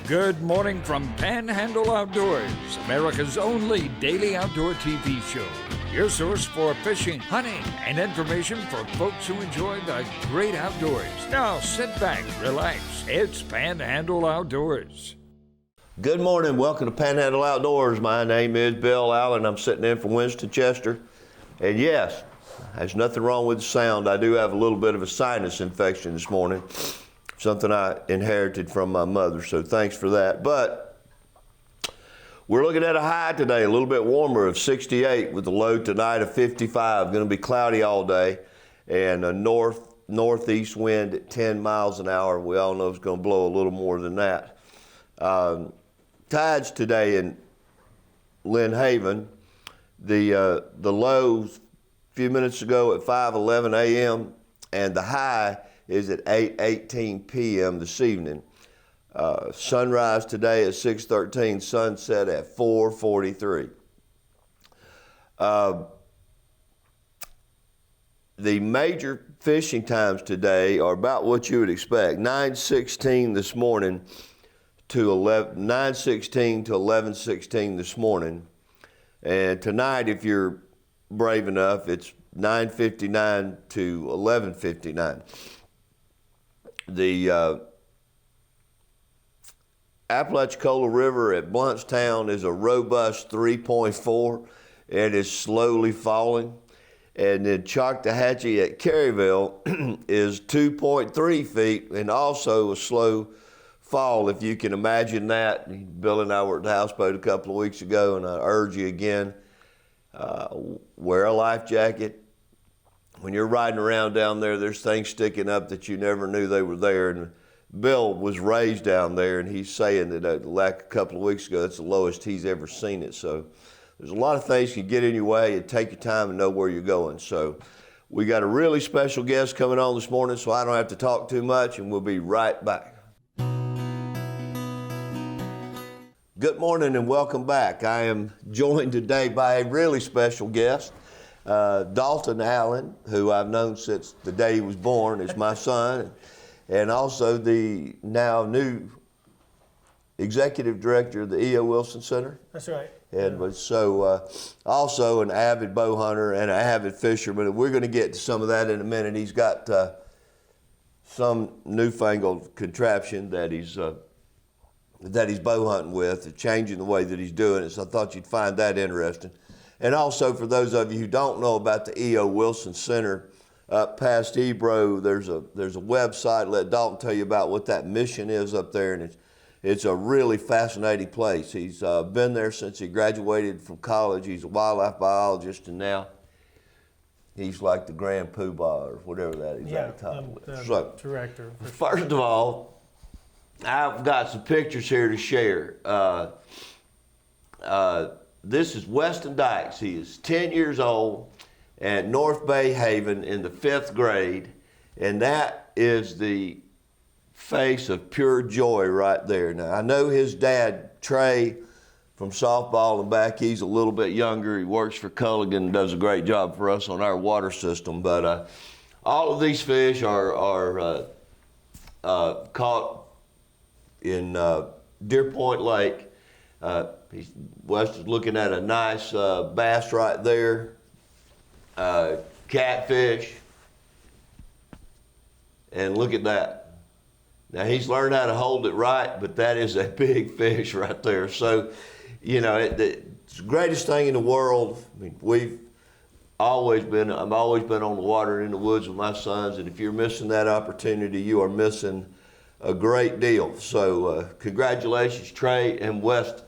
Good morning from Panhandle Outdoors, America's only daily outdoor TV show. Your source for fishing, hunting, and information for folks who enjoy the great outdoors. Now sit back, relax. It's Panhandle Outdoors. Good morning. Welcome to Panhandle Outdoors. My name is Bill Allen. I'm sitting in for Winston Chester. And yes, there's nothing wrong with the sound. I do have a little bit of a sinus infection this morning. Something I inherited from my mother, so thanks for that. But we're looking at a high today, a little bit warmer of 68 with a low tonight of 55. Going to be cloudy all day and a northeast wind at 10 miles an hour. We all know it's going to blow a little more than that. Tides today in Lynn Haven, the lows a few minutes ago at 5:11 a.m. and the high is at 8:18 p.m. this evening. Sunrise today at 6:13, sunset at 4:43. The major fishing times today are about what you would expect. 9:16 this morning to 9:16 to 11:16 this morning. And tonight, if you're brave enough, it's 9:59 to 11:59. The Apalachicola River at Bluntstown is a robust 3.4 and is slowly falling. And then Choctawhatchee at Caryville is 2.3 feet and also a slow fall, if you can imagine that. Bill and I were at the houseboat a couple of weeks ago, and I urge you again, wear a life jacket. When you're riding around down there, there's things sticking up that you never knew they were there. And Bill was raised down there, and he's saying that like a couple of weeks ago, that's the lowest he's ever seen it. So there's a lot of things can get in your way, and take your time and know where you're going. So we got a really special guest coming on this morning, so I don't have to talk too much, and we'll be right back. Good morning and welcome back. I am joined today by a really special guest. Dalton Allen, who I've known since the day he was born, is my son, and also the now new executive director of the E.O. Wilson Center. That's right. And was also an avid bow hunter and an avid fisherman. And we're going to get to some of that in a minute. He's got some newfangled contraption that he's bow hunting with, changing the way that he's doing it. So I thought you'd find that interesting. And also, for those of you who don't know about the E.O. Wilson Center up past Ebro, there's a website. Let Dalton tell you about what that mission is up there, and it's a really fascinating place. He's been there since he graduated from college. He's a wildlife biologist, and now he's like the grand poobah or whatever that is. Yeah, the director. First of all, I've got some pictures here to share. This is Weston Dykes. He is 10 years old at North Bay Haven in the 5th grade, and that is the face of pure joy right there. Now, I know his dad, Trey, from softball and back, he's a little bit younger. He works for Culligan and does a great job for us on our water system, but all of these fish are caught in Deer Point Lake. Weston's looking at a nice bass right there, catfish, and look at that. Now he's learned how to hold it right, but that is a big fish right there. So, you know, it's the greatest thing in the world. I mean, I've always been on the water and in the woods with my sons, and if you're missing that opportunity, you are missing a great deal. So congratulations, Trey and Weston.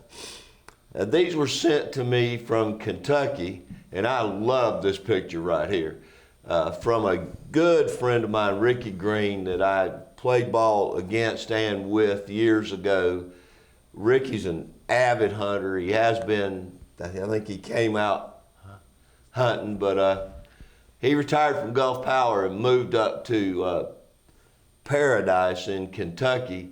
These were sent to me from Kentucky, and I love this picture right here. From a good friend of mine, Ricky Green, that I played ball against and with years ago. Ricky's an avid hunter. He has been, I think he came out hunting, but he retired from Gulf Power and moved up to Paradise in Kentucky.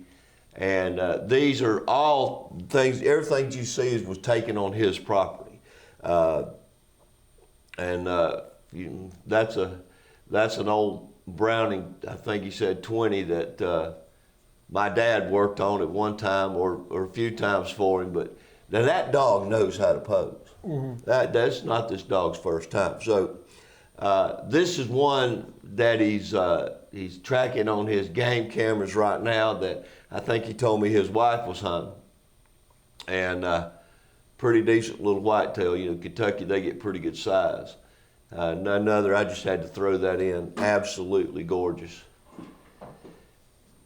And these are all things, everything you see was taken on his property. That's an old Browning, I think he said 20, that my dad worked on it one time or a few times for him, but now that dog knows how to pose. That's not this dog's first time. So this is one that he's tracking on his game cameras right now that I think he told me his wife was hunting. And pretty decent little whitetail. You know, Kentucky, they get pretty good size. None other, I just had to throw that in. Absolutely gorgeous.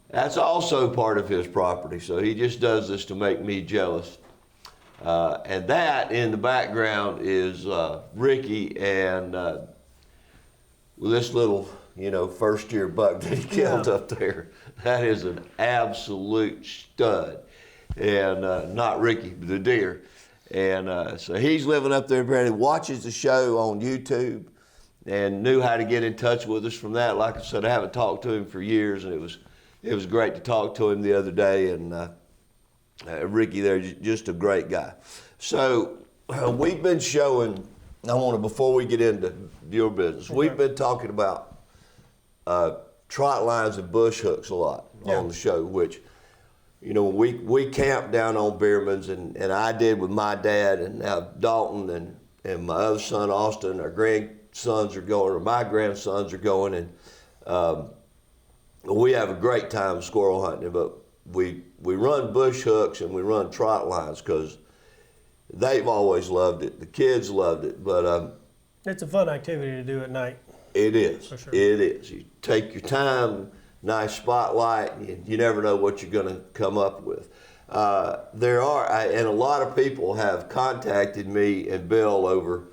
That's also part of his property, so he just does this to make me jealous. And that in the background is Ricky and this little, first year buck that he killed up there. That is an absolute stud. And not Ricky, but the deer. And so he's living up there, apparently watches the show on YouTube and knew how to get in touch with us from that. Like I said, I haven't talked to him for years, and it was great to talk to him the other day. And Ricky there, just a great guy. So we've been showing, before we get into your business, we've been talking about trot lines and bush hooks a lot on the show, which, we camped down on Bierman's, and I did with my dad, and now Dalton and my other son, Austin, our grandsons are going, or my grandsons are going, and we have a great time squirrel hunting, but we run bush hooks and we run trot lines because they've always loved it. The kids loved it, but it's a fun activity to do at night. It is. For sure. It is. You take your time, nice spotlight, and you never know what you're going to come up with. And a lot of people have contacted me and Bill over,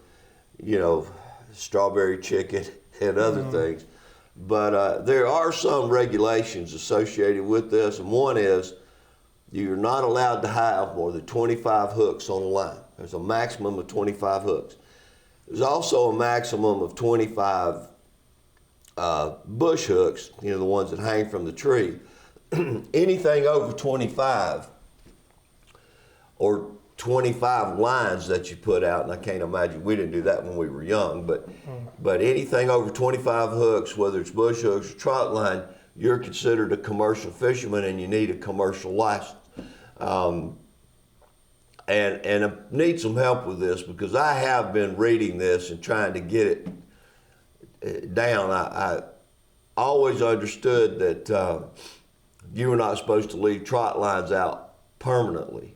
strawberry chicken and other things. But there are some regulations associated with this, and one is you're not allowed to have more than 25 hooks on a line. There's a maximum of 25 hooks. There's also a maximum of 25 bush hooks, the ones that hang from the tree. Anything over 25 or 25 lines that you put out, and I can't imagine, we didn't do that when we were young, but anything over 25 hooks, whether it's bush hooks or trot line, you're considered a commercial fisherman and you need a commercial license. And I need some help with this because I have been reading this and trying to get it down. I always understood that you were not supposed to leave trot lines out permanently.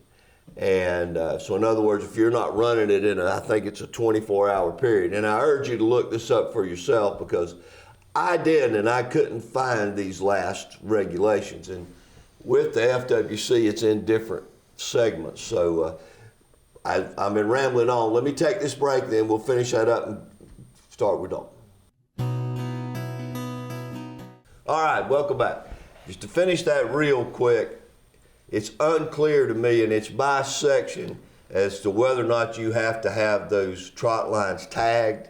And so in other words, if you're not running it I think it's a 24-hour period. And I urge you to look this up for yourself because I did, and I couldn't find these last regulations. And with the FWC, it's in different segments. So I've been rambling on. Let me take this break, then we'll finish that up and start with Dalton. All right, welcome back. Just to finish that real quick, it's unclear to me, and it's by section, as to whether or not you have to have those trot lines tagged.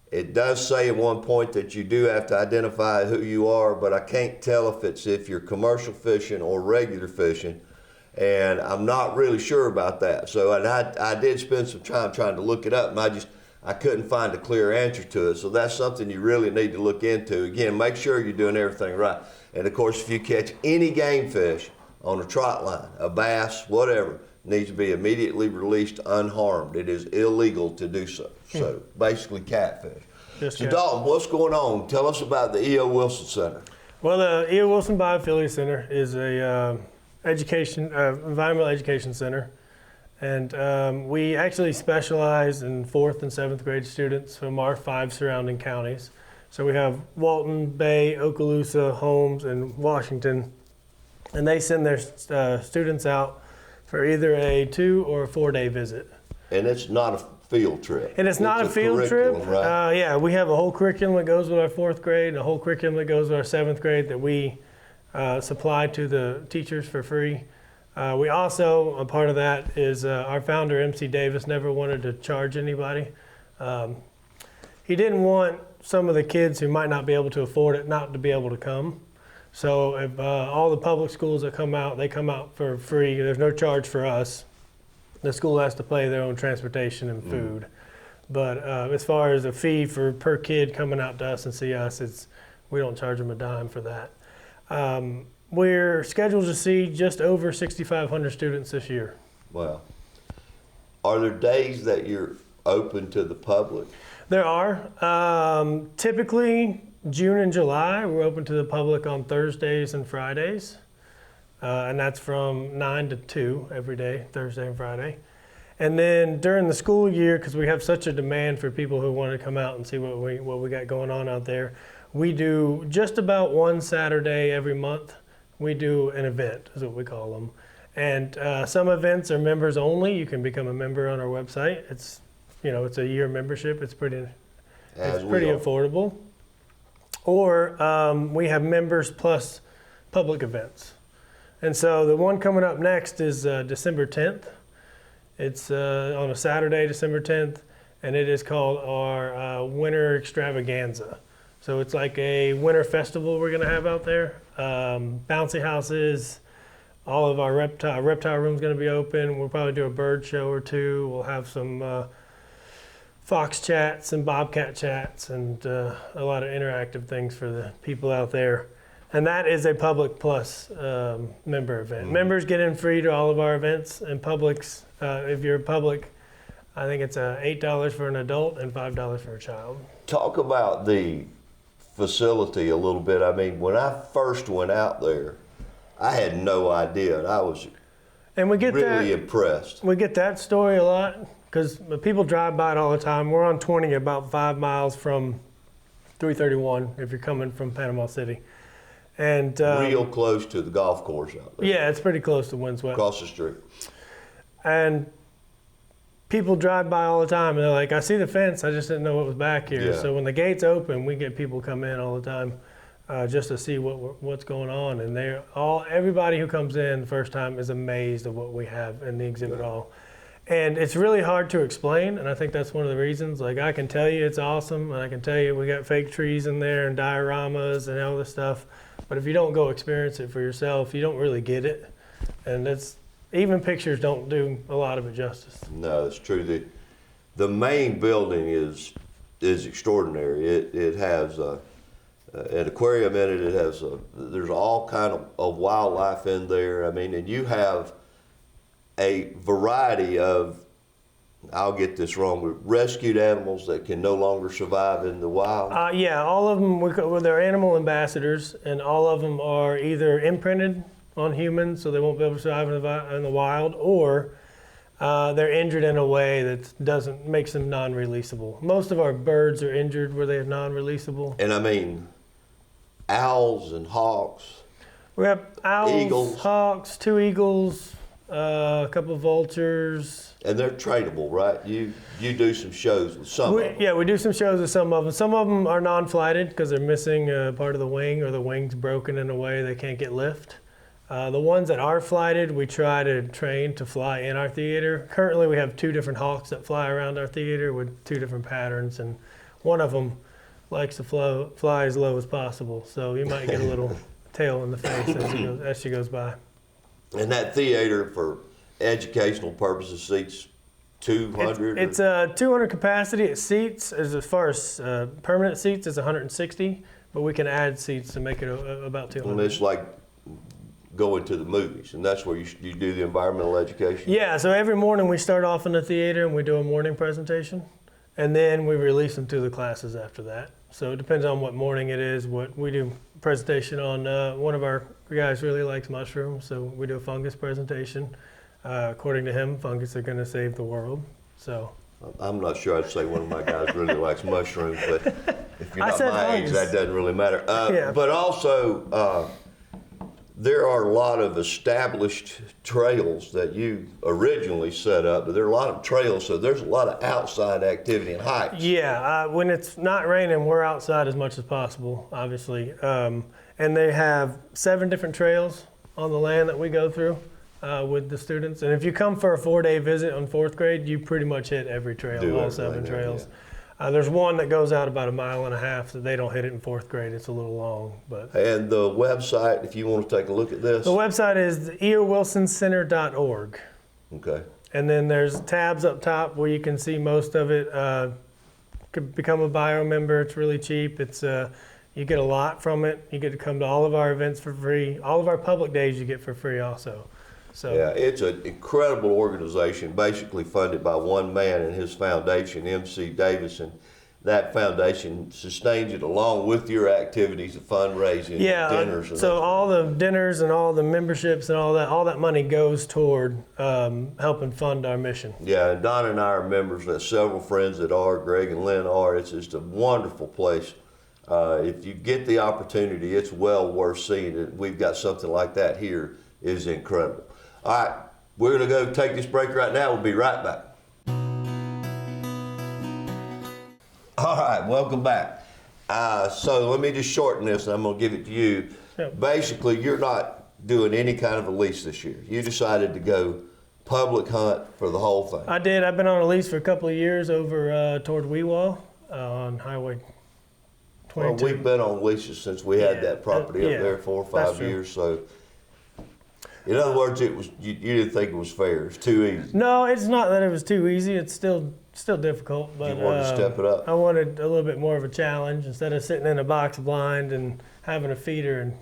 It does say at one point that you do have to identify who you are, but I can't tell if you're commercial fishing or regular fishing, and I'm not really sure about that. So I did spend some time trying to look it up, and I couldn't find a clear answer to it. So that's something you really need to look into. Again, make sure you're doing everything right. And of course, if you catch any game fish on a trot line, a bass, whatever, needs to be immediately released unharmed. It is illegal to do so. So basically catfish. So Dalton, what's going on? Tell us about the E.O. Wilson Center. Well, the E.O. Wilson Biophily Center is a environmental education center. And we actually specialize in 4th and 7th grade students from our 5 surrounding counties. So we have Walton, Bay, Okaloosa, Holmes, and Washington. And they send their students out for either a 2 or a 4-day visit. And it's not a field trip. And it's not a field trip. Right? Yeah, we have a whole curriculum that goes with our 4th grade, and a whole curriculum that goes with our 7th grade that we supply to the teachers for free. We also, a part of that is our founder, MC Davis, never wanted to charge anybody. He didn't want some of the kids who might not be able to afford it not to be able to come. So if all the public schools that come out, they come out for free. There's no charge for us. The school has to pay their own transportation and food. But as far as a fee per kid coming out to us and see us, we don't charge them a dime for that. we're scheduled to see just over 6,500 students this year. Wow. Are there days that you're open to the public? There are. Typically, June and July, we're open to the public on Thursdays and Fridays. And that's from 9 to 2 every day, Thursday and Friday. And then during the school year, because we have such a demand for people who want to come out and see what we got going on out there, we do just about one Saturday every month. We do an event, is what we call them. And some events are members only. You can become a member on our website. It's a year membership. It's pretty affordable. Or we have members plus public events. And so the one coming up next is December 10th. It's on a Saturday, December 10th, and it is called our Winter Extravaganza. So it's like a winter festival we're going to have out there. Bouncy houses, all of our reptile room's going to be open. We'll probably do a bird show or two. We'll have some fox chats and bobcat chats and a lot of interactive things for the people out there. And that is a public plus member event. Mm-hmm. Members get in free to all of our events, and publics, if you're public, I think it's $8 for an adult and $5 for a child. Talk about the facility a little bit. I mean, when I first went out there, I had no idea, and I was really impressed. We get that story a lot because people drive by it all the time. We're on 20, about 5 miles from 331 if you're coming from Panama City. And real close to the golf course out there. Yeah, it's pretty close to Windswept. Across the street. And people drive by all the time, and they're like, I see the fence, I just didn't know what was back here. Yeah. So when the gates open, we get people come in all the time just to see what's going on. And everybody who comes in the first time is amazed at what we have in the exhibit hall. And it's really hard to explain, and I think that's one of the reasons. Like, I can tell you it's awesome, and I can tell you we got fake trees in there and dioramas and all this stuff. But if you don't go experience it for yourself, you don't really get it. And even pictures don't do a lot of it justice. No, it's true. The main building is extraordinary. It has an aquarium in it. It has there's all kind of wildlife in there. I mean, and you have a variety of, I'll get this wrong, but rescued animals that can no longer survive in the wild. Yeah, all of them, they're animal ambassadors, and all of them are either imprinted on humans, so they won't be able to survive in the wild, or they're injured in a way that makes them non-releasable. Most of our birds are injured where they are non-releasable. And I mean, owls and hawks. We have owls, eagles. Hawks, 2 eagles, a couple of vultures. And they're tradable, right? You do some shows with some of them. Yeah, we do some shows with some of them. Some of them are non-flighted because they're missing part of the wing, or the wing's broken in a way they can't get lift. The ones that are flighted, we try to train to fly in our theater. Currently, we have 2 different hawks that fly around our theater with 2 different patterns, and one of them likes to fly as low as possible. So you might get a little tail in the face as she goes by. And that theater, for educational purposes, seats 200? It's 200 capacity. It seats, as far as permanent seats, is 160, but we can add seats to make it about 200. And it's like going to the movies, and that's where you do the environmental education? Yeah, so every morning we start off in the theater and we do a morning presentation, and then we release them to the classes after that. So it depends on what morning it is. What we do presentation on, one of our guys really likes mushrooms, so we do a fungus presentation. According to him, fungus are going to save the world. So I'm not sure I'd say one of my guys really likes mushrooms, but if you're not my age, fungus. that doesn't really matter. Yeah. But also, there are a lot of established trails that you originally set up, but there are a lot of trails, so there's a lot of outside activity and hikes. Yeah, when it's not raining, we're outside as much as possible, obviously. And they have 7 different trails on the land that we go through with the students. And if you come for a 4-day visit on 4th grade, you pretty much hit every trail, all 7 trails. Yeah. There's one that goes out about 1.5 miles, so they don't hit it in 4th grade. It's a little long, but. And the website, if you want to take a look at this. The website is eowilsoncenter.org. Okay. And then there's tabs up top where you can see most of it. Could become a bio member. It's really cheap. It's You get a lot from it. You get to come to all of our events for free. All of our public days you get for free also. So Yeah, it's an incredible organization, basically funded by one man and his foundation, MC Davis, and that foundation sustains it along with your activities of fundraising, dinners. And so all the dinners and all the memberships and all that money goes toward helping fund our mission. Yeah, and Don and I are members. There's several friends that are. Greg and Lynn are. It's just a wonderful place. If you get the opportunity, it's well worth seeing it. We've got something like that here. It is incredible. All right, we're going to go take this break right now. We'll be right back. All right, welcome back. So let me just shorten this, and I'm going to give it to you. Yep. Basically, you're not doing any kind of a lease this year. You decided to go public hunt for the whole thing. I did. I've been on a lease for a couple of years over toward Weewall on Highway 22. Well, we've been on leases since we had that property up there 4 or 5 years. So, in other words, it was you didn't think it was fair. It's too easy. No, it's not that it was too easy. It's still difficult. But You wanted to step it up. I wanted a little bit more of a challenge instead of sitting in a box blind and having a feeder and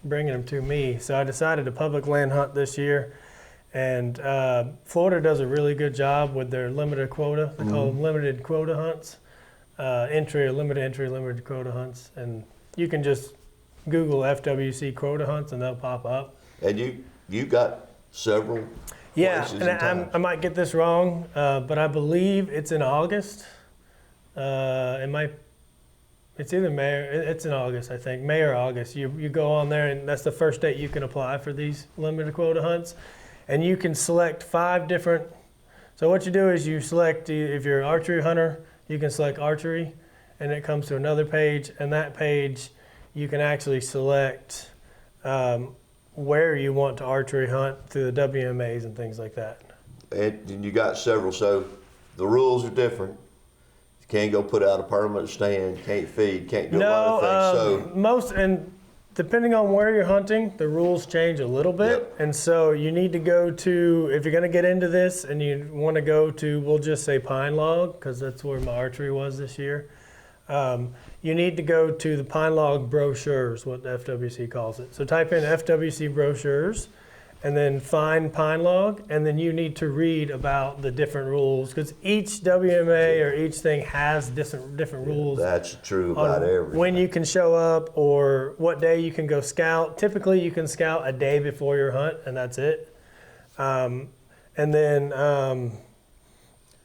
bringing them to me. So I decided to public land hunt this year. And Florida does a really good job with their limited quota. They call them limited quota hunts. Limited quota hunts. And you can just Google FWC quota hunts and they'll pop up. And you got several places and I might get this wrong, but I believe it's in August. It's either May or it's in August, I think. May or August. You go on there and that's the first date you can apply for these limited quota hunts. And you can select 5 different. So what you do is you select, if you're an archery hunter, you can select archery, and it comes to another page. And that page, you can actually select where you want to archery hunt through the WMAs and things like that. And you got several, so the rules are different. You can't go put out a permanent stand, can't feed, can't do a lot of things. And depending on where you're hunting, the rules change a little bit. Yep. And so you need to go to, if you're going to get into this and you want to go to, we'll just say Pine Log, because that's where my archery was this year. You need to go to the Pine Log brochures, what the FWC calls it. So type in FWC brochures and then find Pine Log, and then you need to read about the different rules, because each WMA or each thing has different rules. That's true about everything. When you can show up or what day you can go scout. Typically you can scout a day before your hunt, and that's it. And then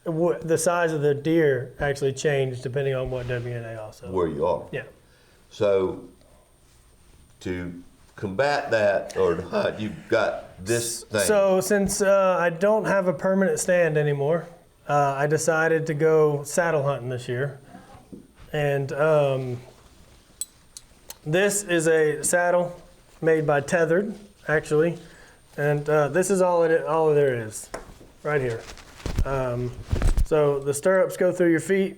the size of the deer actually changed depending on what WNA also. Where you are. Yeah. So to combat that or to hunt, you've got this thing. So since I don't have a permanent stand anymore, I decided to go saddle hunting this year. And this is a saddle made by Tethered, actually. And this is all there is, right here. So the stirrups go through your feet,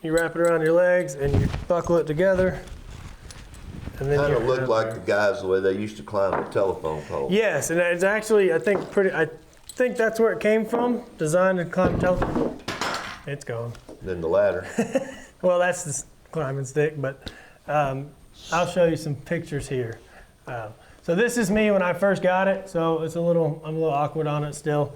you wrap it around your legs, and you buckle it together. And then kind of look like the guys the way they used to climb the telephone pole. Yes, and it's actually, I think that's where it came from, designed to climb telephone. It's gone. Then the ladder. Well, that's the climbing stick, but I'll show you some pictures here. So this is me when I first got it, so I'm a little awkward on it still.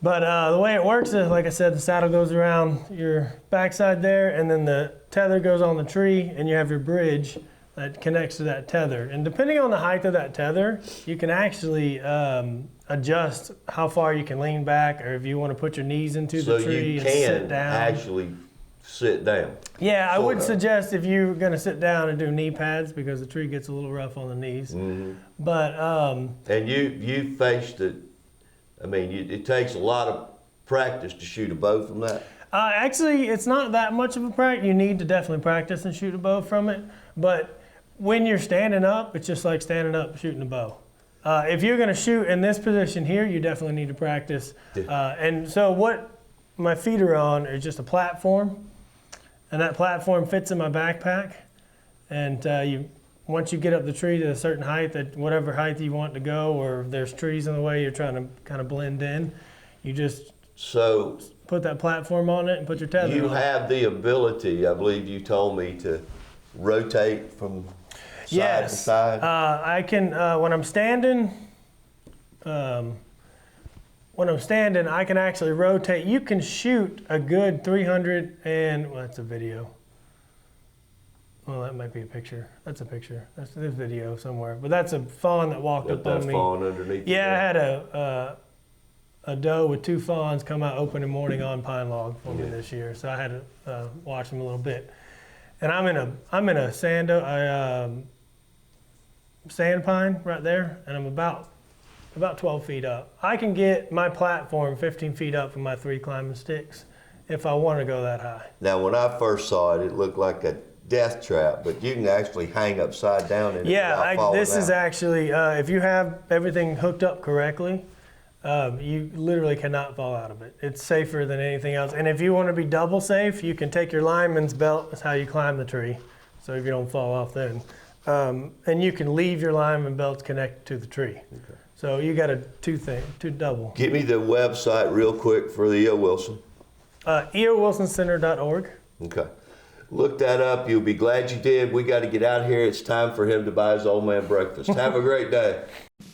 But the way it works is, like I said, the saddle goes around your backside there, and then the tether goes on the tree, and you have your bridge that connects to that tether. And depending on the height of that tether, you can actually adjust how far you can lean back, or if you want to put your knees into the tree and sit down. So you can actually sit down. Yeah, I would suggest if you're going to sit down and do knee pads, because the tree gets a little rough on the knees. Mm-hmm. But and you faced it. I mean, it takes a lot of practice to shoot a bow from that. Actually, it's not that much of a practice. You need to definitely practice and shoot a bow from it. But when you're standing up, it's just like standing up shooting a bow. If you're going to shoot in this position here, you definitely need to practice. And so what my feet are on is just a platform, and that platform fits in my backpack. And once you get up the tree to a certain height, that whatever height you want to go, or if there's trees in the way you're trying to kind of blend in, you just put that platform on it and put your tether on. You have the ability, I believe you told me, to rotate from side to Yes. side? I can, when I'm standing, I can actually rotate. You can shoot a good 300 and, well, that's a video. Well, that might be a picture. That's a picture. That's this video somewhere. But that's a fawn that walked up That's on me. falling underneath. the Yeah, I ground. had a doe with 2 fawns come out opening morning on pine log for me this year, so I had to watch them a little bit. And I'm in a sand pine right there, and I'm about 12 feet up. I can get my platform 15 feet up from my 3 climbing sticks if I want to go that high. Now, when I first saw it, it looked like a death trap, but you can actually hang upside down in it without falling This is out. actually if you have everything hooked up correctly. You literally cannot fall out of it. It's safer than anything else. And if you want to be double safe, you can take your lineman's belt. That's how you climb the tree, so if you don't fall off then. And you can leave your lineman belts connected to the tree. Okay. So you got two double. Give me the website real quick for the E.O. Wilson. eowilsoncenter.org. Okay. Look that up. You'll be glad you did. We got to get out of here. It's time for him to buy his old man breakfast. Have a great day.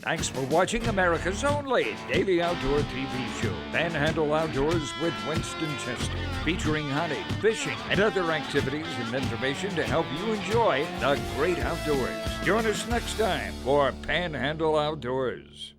Thanks for watching America's only daily outdoor TV show, Panhandle Outdoors with Winston Chester, featuring hunting, fishing, and other activities and information to help you enjoy the great outdoors. Join us next time for Panhandle Outdoors.